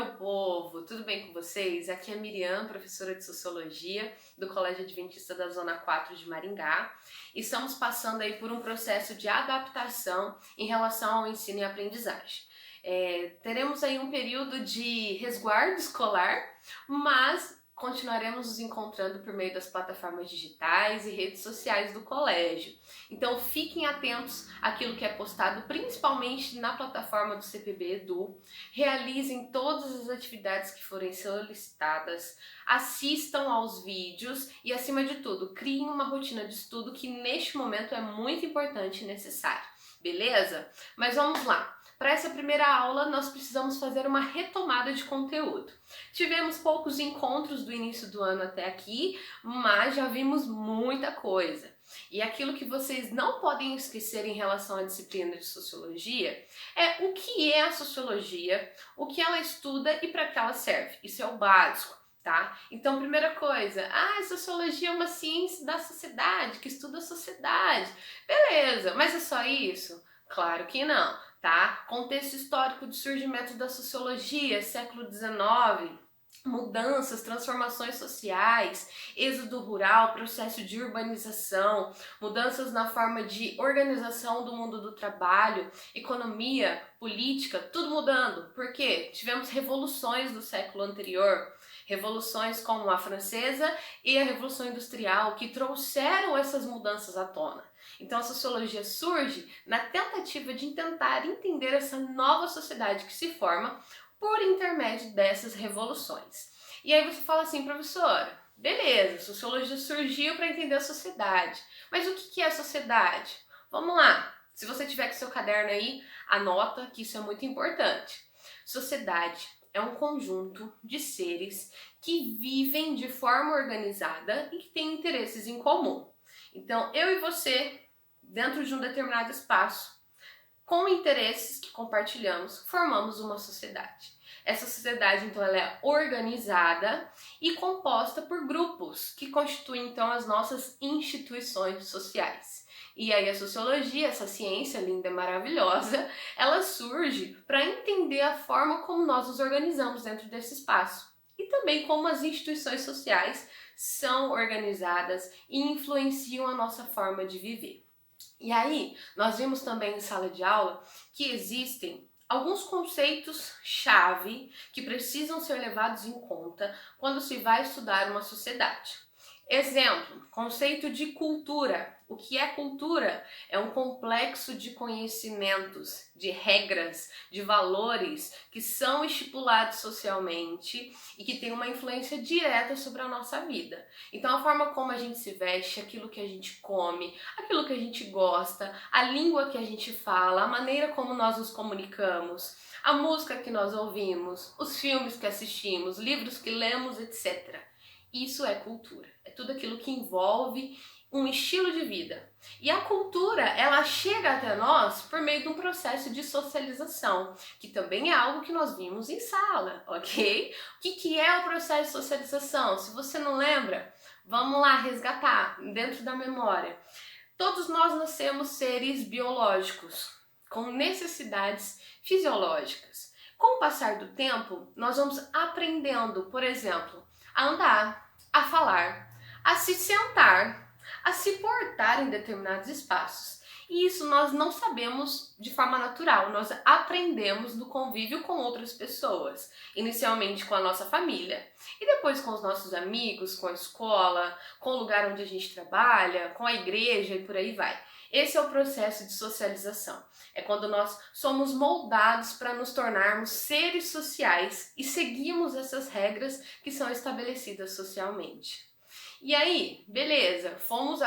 meu povo, tudo bem com vocês? Aqui é a Miriam, professora de Sociologia do Colégio Adventista da Zona 4 de Maringá. E estamos passando aí por um processo de adaptação em relação ao ensino e aprendizagem. Teremos aí um período de resguardo escolar, mas continuaremos nos encontrando por meio das plataformas digitais e redes sociais do colégio. Então fiquem atentos àquilo que é postado, principalmente na plataforma do CPB Edu. Realizem todas as atividades que forem solicitadas, assistam aos vídeos e, acima de tudo, criem uma rotina de estudo que neste momento é muito importante e necessário. Beleza? Mas vamos lá! Para essa primeira aula, nós precisamos fazer uma retomada de conteúdo. Tivemos poucos encontros do início do ano até aqui, mas já vimos muita coisa. E aquilo que vocês não podem esquecer em relação à disciplina de Sociologia é o que é a Sociologia, o que ela estuda e para que ela serve. Isso é o básico, tá? Então, primeira coisa, a Sociologia é uma ciência da sociedade, que estuda a sociedade. Beleza, mas é só isso? Claro que não, tá? Contexto histórico de surgimento da sociologia, século XIX, mudanças, transformações sociais, êxodo rural, processo de urbanização, mudanças na forma de organização do mundo do trabalho, economia, política, tudo mudando. Por quê? Tivemos revoluções do século anterior, revoluções como a francesa e a Revolução Industrial, que trouxeram essas mudanças à tona. Então a sociologia surge na tentativa de tentar entender essa nova sociedade que se forma por intermédio dessas revoluções. E aí você fala assim, professora, beleza, a sociologia surgiu para entender a sociedade, mas o que é a sociedade? Vamos lá, se você tiver com seu caderno aí, anota que isso é muito importante. Sociedade é um conjunto de seres que vivem de forma organizada e que têm interesses em comum. Então, eu e você, dentro de um determinado espaço, com interesses que compartilhamos, formamos uma sociedade. Essa sociedade, então, ela é organizada e composta por grupos, que constituem, então, as nossas instituições sociais. E aí a sociologia, essa ciência linda e maravilhosa, ela surge para entender a forma como nós nos organizamos dentro desse espaço. E também como as instituições sociais são organizadas e influenciam a nossa forma de viver. E aí, nós vimos também em sala de aula que existem alguns conceitos-chave que precisam ser levados em conta quando se vai estudar uma sociedade. Exemplo, conceito de cultura. O que é cultura? É um complexo de conhecimentos, de regras, de valores que são estipulados socialmente e que tem uma influência direta sobre a nossa vida. Então a forma como a gente se veste, aquilo que a gente come, aquilo que a gente gosta, a língua que a gente fala, a maneira como nós nos comunicamos, a música que nós ouvimos, os filmes que assistimos, livros que lemos, etc. Isso é cultura. É tudo aquilo que envolve um estilo de vida. E a cultura, ela chega até nós por meio de um processo de socialização, que também é algo que nós vimos em sala, ok? O que é o processo de socialização? Se você não lembra, vamos lá resgatar dentro da memória. Todos nós nascemos seres biológicos, com necessidades fisiológicas. Com o passar do tempo, nós vamos aprendendo, por exemplo, a andar, a falar, a se sentar, a se portar em determinados espaços. E isso nós não sabemos de forma natural, nós aprendemos do convívio com outras pessoas, inicialmente com a nossa família, e depois com os nossos amigos, com a escola, com o lugar onde a gente trabalha, com a igreja e por aí vai. Esse é o processo de socialização. É quando nós somos moldados para nos tornarmos seres sociais e seguimos essas regras que são estabelecidas socialmente. E aí, beleza, fomos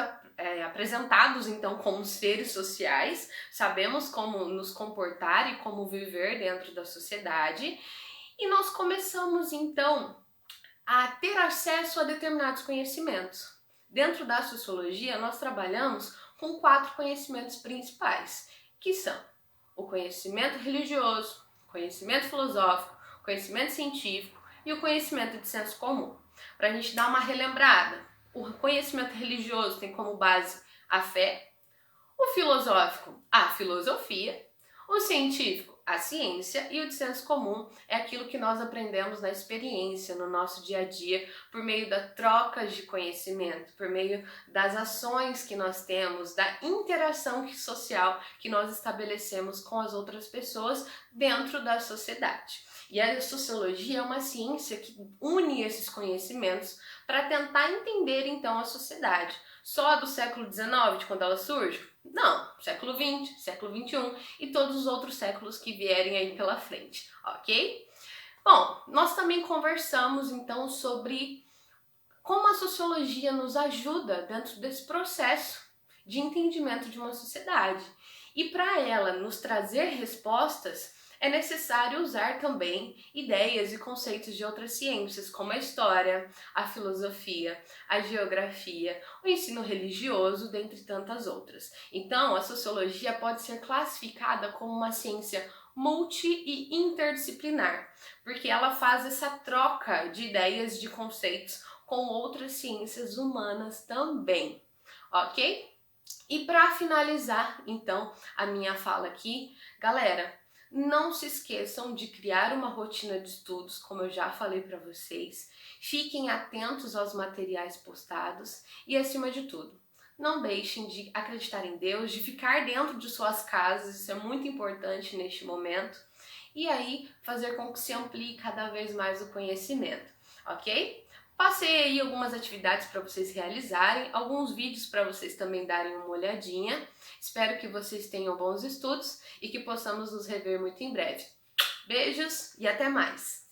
apresentados então como seres sociais, sabemos como nos comportar e como viver dentro da sociedade, e nós começamos então a ter acesso a determinados conhecimentos. Dentro da sociologia, nós trabalhamos com 4 conhecimentos principais, que são o conhecimento religioso, o conhecimento filosófico, o conhecimento científico e o conhecimento de senso comum. Para a gente dar uma relembrada, o conhecimento religioso tem como base a fé, o filosófico, a filosofia, o científico, a ciência, e o de senso comum é aquilo que nós aprendemos na experiência, no nosso dia a dia, por meio da troca de conhecimento, por meio das ações que nós temos, da interação social que nós estabelecemos com as outras pessoas dentro da sociedade. E a sociologia é uma ciência que une esses conhecimentos para tentar entender então a sociedade. Só do século XIX, de quando ela surge? Não, século XX, século XXI e todos os outros séculos que vierem aí pela frente, ok? Bom, nós também conversamos então sobre como a sociologia nos ajuda dentro desse processo de entendimento de uma sociedade. E para ela nos trazer respostas, é necessário usar também ideias e conceitos de outras ciências, como a história, a filosofia, a geografia, o ensino religioso, dentre tantas outras. Então, a sociologia pode ser classificada como uma ciência multi e interdisciplinar, porque ela faz essa troca de ideias, de conceitos com outras ciências humanas também, ok? E para finalizar, então, a minha fala aqui, galera, não se esqueçam de criar uma rotina de estudos, como eu já falei para vocês. Fiquem atentos aos materiais postados e, acima de tudo, não deixem de acreditar em Deus, de ficar dentro de suas casas, isso é muito importante neste momento. E aí, fazer com que se amplie cada vez mais o conhecimento, ok? Passei aí algumas atividades para vocês realizarem, alguns vídeos para vocês também darem uma olhadinha. Espero que vocês tenham bons estudos e que possamos nos rever muito em breve. Beijos e até mais!